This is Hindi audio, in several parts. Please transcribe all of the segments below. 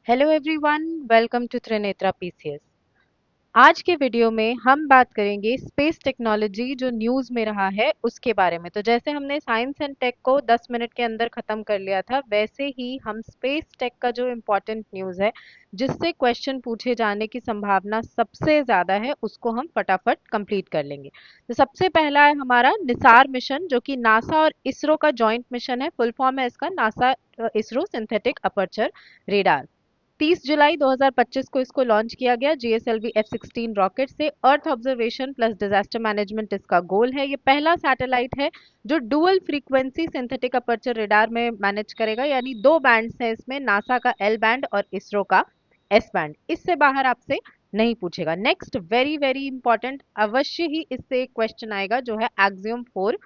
Hello everyone, welcome to Trinetra PCS. आज के वीडियो में हम बात करेंगे स्पेस टेक्नोलॉजी जो न्यूज़ में रहा है उसके बारे में। तो जैसे हमने साइंस एंड टेक को 10 मिनट के अंदर खत्म कर लिया था, वैसे ही हम स्पेस टेक का जो इम्पोर्टेंट न्यूज़ है जिससे क्वेश्चन पूछे जाने की संभावना सबसे ज़्यादा है, उसको हम फटाफट कंप्लीट कर लेंगे। तो सबसे पहला है हमारा निसार मिशन, जो कि नासा और इसरो का जॉइंट मिशन है। फुल फॉर्म है इसका NASA ISRO synthetic aperture radar. 30 जुलाई 2025 को इसको लॉन्च किया गया जीएसएलवी F-16 रॉकेट से। Earth observation plus disaster management इसका गोल है। ये पहला सैटेलाइट है जो dual frequency synthetic aperture radar में मैनेज करेगा, यानी दो बैंड्स हैं इसमें, नासा का L बैंड और इसरो का S बैंड। इससे बाहर आपसे नहीं पूछेगा। नेक्स्ट, वेरी वेरी इंपॉर्टेंट, अवश्य ही इससे एक क्वेश्चन आएगा, जो है एक्सियम 4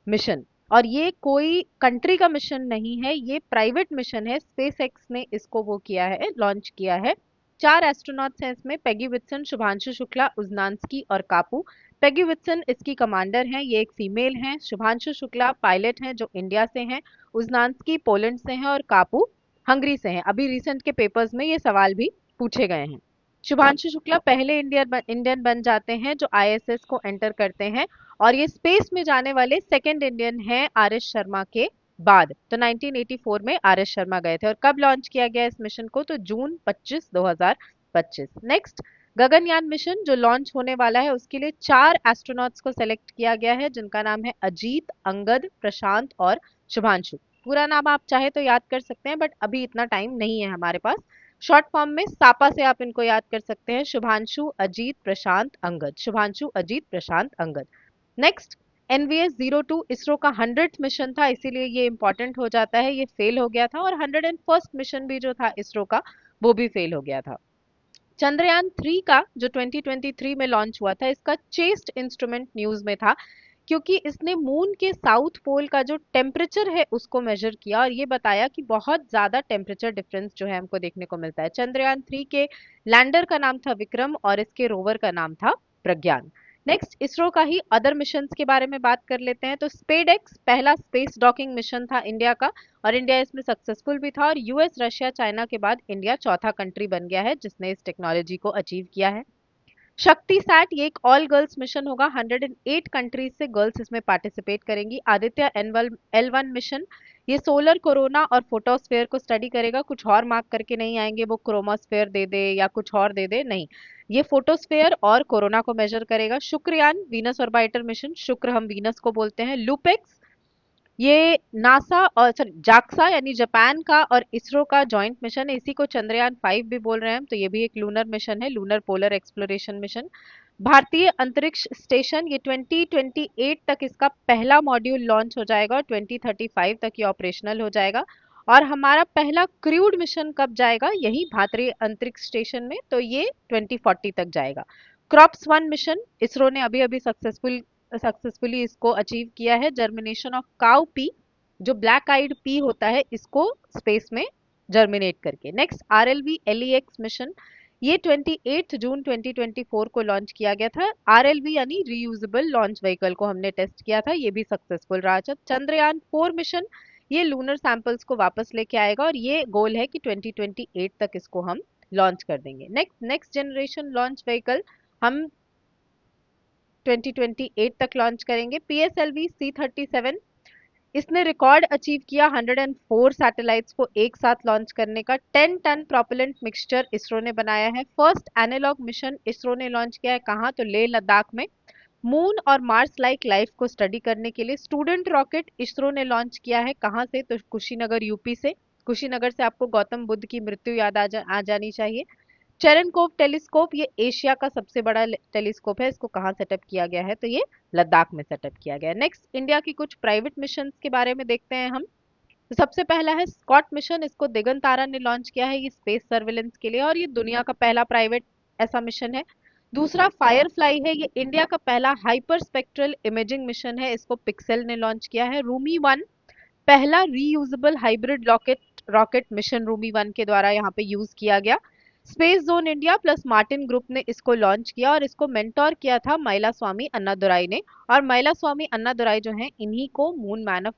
मिशन। और ये कोई कंट्री का मिशन नहीं है, ये प्राइवेट मिशन है। स्पेस एक्स ने इसको वो किया है, लॉन्च किया है। 4 एस्ट्रोनॉट्स हैं इसमें, पेगी वित्सन, शुभांशु शुक्ला, उजनान्स्की और कापू। पेगी वित्सन इसकी कमांडर हैं, ये एक फीमेल हैं। शुभांशु शुक्ला पायलट हैं जो इंडिया से हैं। उजनान्स्की पोलैंड से हैं और कापू हंगरी से हैं। अभी रिसेंट के पेपर्स में ये सवाल भी पूछे गए हैं। शुभांशु शुक्ला पहले इंडियन बन जाते हैं जो आईएसएस को एंटर करते हैं, और ये स्पेस में जाने वाले सेकंड इंडियन हैं आर.एस. शर्मा के बाद। तो 1984 में आर.एस. शर्मा गए थे। और कब लॉन्च किया गया इस मिशन को? तो जून 25 2025। नेक्स्ट, गगनयान मिशन जो लॉन्च होने वाला है, उसके लिए 4 एस्ट्रोनॉट्स को सेलेक्ट किया गया है, जिनका नाम है अजीत, अंगद, प्रशांत और शुभांशु। पूरा नाम आप चाहे तो याद कर सकते हैं, बट अभी इतना टाइम नहीं है हमारे पास। शॉर्ट फॉर्म में सापा से आप इनको याद कर सकते हैं, शुभांशु, अजीत, प्रशांत, अंगद। शुभांशु, अजीत, प्रशांत, अंगद। नेक्स्ट, NVS-02 इसरो का 100th मिशन था, इसीलिए ये इंपॉर्टेंट हो जाता है। ये फेल हो गया था, और 101st मिशन भी जो था इसरो का, वो भी फेल हो गया था। चंद्रयान 3 का जो 2023 में लॉन्च हुआ था, इसका चेस्ट इंस्ट्रूमेंट न्यूज में था, क्योंकि इसने मून के साउथ पोल का जो टेम्परेचर है उसको मेजर किया और ये बताया कि बहुत ज्यादा टेम्परेचर डिफरेंस जो है हमको देखने को मिलता है। चंद्रयान 3 के लैंडर का नाम था विक्रम और इसके रोवर का नाम था प्रज्ञान। नेक्स्ट, इसरो का ही अदर मिशन के बारे में बात कर लेते हैं। तो स्पेडएक्स पहला स्पेस डॉकिंग मिशन था इंडिया का, और इंडिया इसमें सक्सेसफुल भी था। और यूएस, रशिया, चाइना के बाद इंडिया चौथा कंट्री बन गया है जिसने इस टेक्नोलॉजी को अचीव किया है। शक्ति सैट ये एक ऑल गर्ल्स मिशन होगा, 108 कंट्रीज से गर्ल्स इसमें पार्टिसिपेट करेंगी। आदित्य L1 मिशन, ये सोलर, कोरोना और फोटोस्फेयर को स्टडी करेगा। कुछ और मार्क करके नहीं आएंगे वो क्रोमोस्फेयर दे दे या कुछ और दे दे, नहीं, ये फोटोस्फेयर और कोरोना को मेजर करेगा। शुक्रयान वीनस ऑर्बिटर मिशन, शुक्र हम वीनस को बोलते हैं। लुपेक्स, ये नासा और सॉरी जाक्सा यानी जापान का और इसरो का जॉइंट मिशन है, इसी को चंद्रयान 5 भी बोल रहे हैं, तो ये भी एक लूनर मिशन है, लूनर पोलर एक्सप्लोरेशन मिशन। भारतीय अंतरिक्ष स्टेशन, ये 2028 तक इसका पहला मॉड्यूल लॉन्च हो जाएगा और 2035 तक ये ऑपरेशनल हो जाएगा। और हमारा पहला क्रूड मिशन कब जाएगा? यही भारतीय अंतरिक्ष स्टेशन में, तो ये 2040 तक जाएगा। क्रॉप्स 1 मिशन इसरो ने अभी अभी सक्सेसफुली इसको अचीव किया है, जर्मिनेशन ऑफ काउ पी, जो ब्लैक आइड पी होता है, इसको स्पेस में जर्मिनेट करके। नेक्स्ट, RLV LEX मिशन, ये 28 जून 2024 को लॉन्च किया गया था। RLV यानी रीयूजेबल लॉन्च व्हीकल को हमने टेस्ट किया था, ये भी सक्सेसफुल रहा। चंद्रयान 4 मिशन, ये लूनर सैंपल्स को वापस लेके आएगा और ये गोल है कि 2028 तक इसको हम लॉन्च कर देंगे। नेक्स्ट जनरेशन लॉन्च व्हीकल हम 2028 तक लॉन्च करेंगे। PSLV C-37, इसने रिकॉर्ड अचीव किया 104 सैटेलाइट्स को एक साथ लॉन्च करने का। 10 टन प्रोपेलेंट मिक्सचर इसरो ने बनाया है। फर्स्ट एनालॉग मिशन इसरो ने लॉन्च किया है, कहाँ? तो लेह लद्दाख में, मून और मार्स लाइक लाइफ को स्टडी करने के लिए। स्टूडेंट रॉकेट इसरो ने लॉन्च किया है, कहाँ से? तो कुशीनगर यूपी से। कुशीनगर से आपको गौतम बुद्ध की मृत्यु याद आ जानी चाहिए। चेरनकोव टेलीस्कोप, ये एशिया का सबसे बड़ा टेलीस्कोप है, इसको कहाँ सेटअप किया गया है? तो ये लद्दाख में सेटअप किया गया है। नेक्स्ट, इंडिया की कुछ प्राइवेट मिशन के बारे में देखते हैं हम। तो सबसे पहला है स्कॉट मिशन, इसको दिगंतारा ने लॉन्च किया है, ये स्पेस सर्विलेंस के लिए, और ये दुनिया का पहला प्राइवेट ऐसा मिशन है। दूसरा फायरफ्लाई है, ये इंडिया का पहला हाइपर स्पेक्ट्रल इमेजिंग मिशन है, इसको पिक्सेल ने लॉन्च किया है। रूमी 1, पहला reusable hybrid rocket mission Rumi 1 के द्वारा यहाँ पे यूज किया गया। Space zone India plus Martin group ने इसको लॉन्च किया और इसको मेंटोर किया था माइलास्वामी अन्नादुराई ने। और माइलास्वामी अन्नादुराई जो है, इन्हीं को मून मैन ऑफ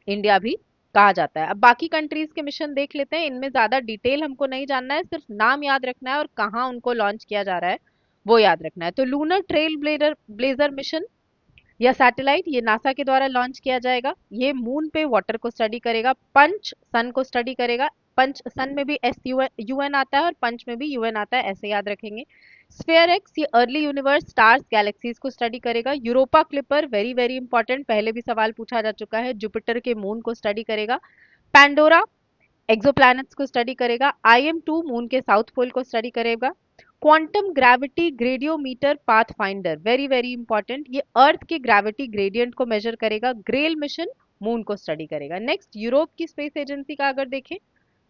इंडिया भी कहा जाता है। अब बाकी कंट्रीज के मिशन देख लेते हैं, इनमें ज्यादा डिटेल हमको नहीं जानना है, सिर्फ नाम याद रखना है और कहाँ उनको लॉन्च किया जा रहा है वो याद रखना है। तो lunar trail blazer blazer mission या सैटेलाइट, ये नासा के द्वारा लॉन्च किया जाएगा। ये मून पे वाटर को स्टडी करेगा, पंच सन को स्टडी करेगा। पंच सन में भी एस यूएन आता है और पंच में भी यूएन आता है, ऐसे याद रखेंगे। स्फेयर एक्स, ये अर्ली यूनिवर्स स्टार्स गैलेक्सीज को स्टडी करेगा। Europa clipper, very very important, पहले भी सवाल पूछा जा चुका है, जुपिटर के मून को स्टडी करेगा। पैंडोरा एक्सोप्लैनेट्स को स्टडी करेगा। IM-2 मून के साउथ पोल को स्टडी करेगा। Quantum gravity gradiometer path finder, very very important, ये अर्थ के ग्रेविटी ग्रेडियंट को मेजर करेगा। ग्रेल मिशन मून को स्टडी करेगा। नेक्स्ट, यूरोप की स्पेस एजेंसी का अगर देखें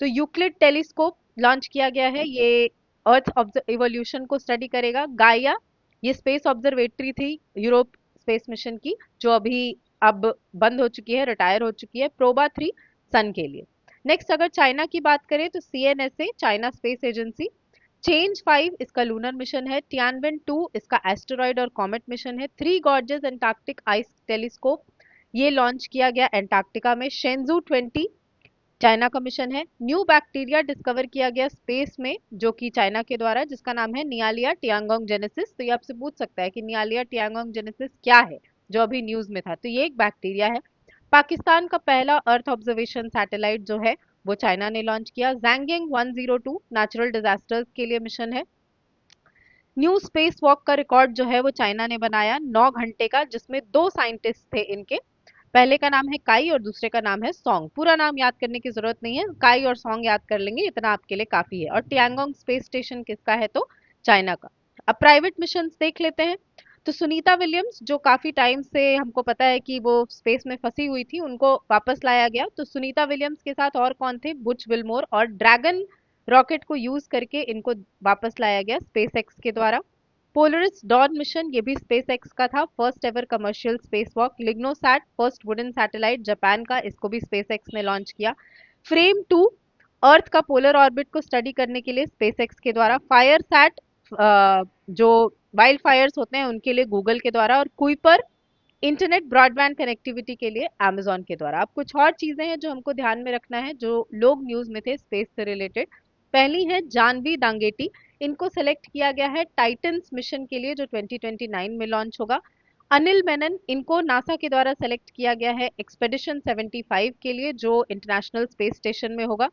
तो यूक्लिड टेलीस्कोप लॉन्च किया गया है, ये अर्थ इवोल्यूशन को स्टडी करेगा। गाइया, ये स्पेस ऑब्जर्वेटरी थी यूरोप स्पेस मिशन की, जो अभी अब बंद हो चुकी है, रिटायर हो चुकी है। प्रोबा 3 सन के लिए। नेक्स्ट, अगर चाइना की बात करें तो CNSA, China space agency. Change 5 इसका लूनर मिशन है। टियानवेन 2 इसका एस्टेरॉइड और कॉमेट मिशन है। Three gorges Antarctic ice telescope, ये लॉन्च किया गया एंटार्क्टिका में। शेंजू 20 चाइना का मिशन है। न्यू बैक्टीरिया डिस्कवर किया गया स्पेस में, जो कि चाइना के द्वारा, जिसका नाम है नियालिया टियांगोंग जेनेसिस। तो ये आपसे पूछ सकता है कि नियालिया टियांगोंग जेनेसिस क्या है, जो अभी न्यूज में था। तो ये एक बैक्टीरिया है। पाकिस्तान का पहला अर्थ ऑब्जर्वेशन सैटेलाइट जो है वो चाइना ने लॉन्च किया। जैंगिंग 102 नेचुरल डिजास्टर्स के लिए मिशन है। न्यू स्पेस वॉक का रिकॉर्ड जो है वो चाइना ने बनाया 9 घंटे का, जिसमें दो साइंटिस्ट थे इनके। पहले का नाम है काई और दूसरे का नाम है सोंग। पूरा नाम याद करने की जरूरत नहीं है, काई और सोंग याद कर लेंगे, इतना आपके लिए काफी है। और टियांगोंग स्पेस स्टेशन किसका है, तो चाइना का। अब प्राइवेट मिशन देख लेते हैं। तो सुनीता विलियम्स, जो काफी टाइम से हमको पता है कि वो स्पेस में फंसी हुई थी, उनको वापस लाया गया। तो सुनीता विलियम्स के साथ और कौन थे, बुच विलमोर, और ड्रैगन रॉकेट को यूज करके इनको वापस लाया गया स्पेस एक्स के द्वारा। पोलरिस डॉन मिशन, ये भी स्पेस एक्स का था, first ever commercial space walk. Lignosat, first wooden satellite Japan का, इसको भी स्पेस एक्स ने लॉन्च किया। फ्रेम 2 अर्थ का पोलर ऑर्बिट को स्टडी करने के लिए स्पेस एक्स के द्वारा। फायर सैट, जो वाइल्ड फायर्स होते हैं उनके लिए गूगल के द्वारा। और कुइपर इंटरनेट ब्रॉडबैंड कनेक्टिविटी के लिए अमेजोन के द्वारा। अब कुछ और चीजें हैं जो हमको ध्यान में रखना है, जो लोग न्यूज में थे स्पेस से रिलेटेड। पहली है जानवी दांगेटी, इनको सेलेक्ट किया गया है टाइटन्स मिशन के लिए, जो 2029 में लॉन्च होगा। अनिल मेनन, इनको नासा के द्वारा सेलेक्ट किया गया है एक्सपेडिशन 75 के लिए, जो इंटरनेशनल स्पेस स्टेशन में होगा।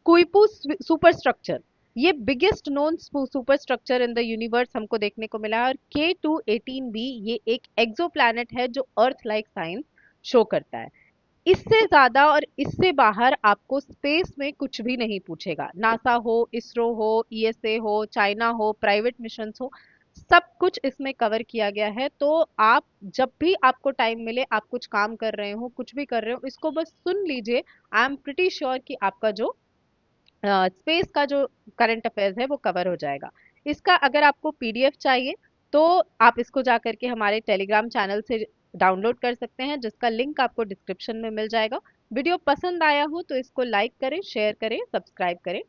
कुइपू सुपर स्ट्रक्चर, ये biggest known super structure in the universe हमको देखने को मिला है। और K2-18b, ये एक एक्सोप्लैनेट है जो अर्थ लाइक साइंस शो करता है। इससे ज्यादा और इससे बाहर आपको स्पेस में कुछ भी नहीं पूछेगा। नासा हो, इसरो हो, ESA हो, चाइना हो, प्राइवेट मिशन हो, सब कुछ इसमें कवर किया गया है। तो आप जब भी आपको टाइम मिले, आप कुछ काम कर रहे हो, कुछ भी कर रहे हो, इसको बस सुन लीजिए। आई एम प्रिटी श्योर कि आपका जो स्पेस का जो करंट अफेयर्स है वो कवर हो जाएगा। इसका अगर आपको PDF चाहिए तो आप इसको जा करके हमारे टेलीग्राम चैनल से डाउनलोड कर सकते हैं, जिसका लिंक आपको डिस्क्रिप्शन में मिल जाएगा। वीडियो पसंद आया हो तो इसको लाइक करें, शेयर करें, सब्सक्राइब करें।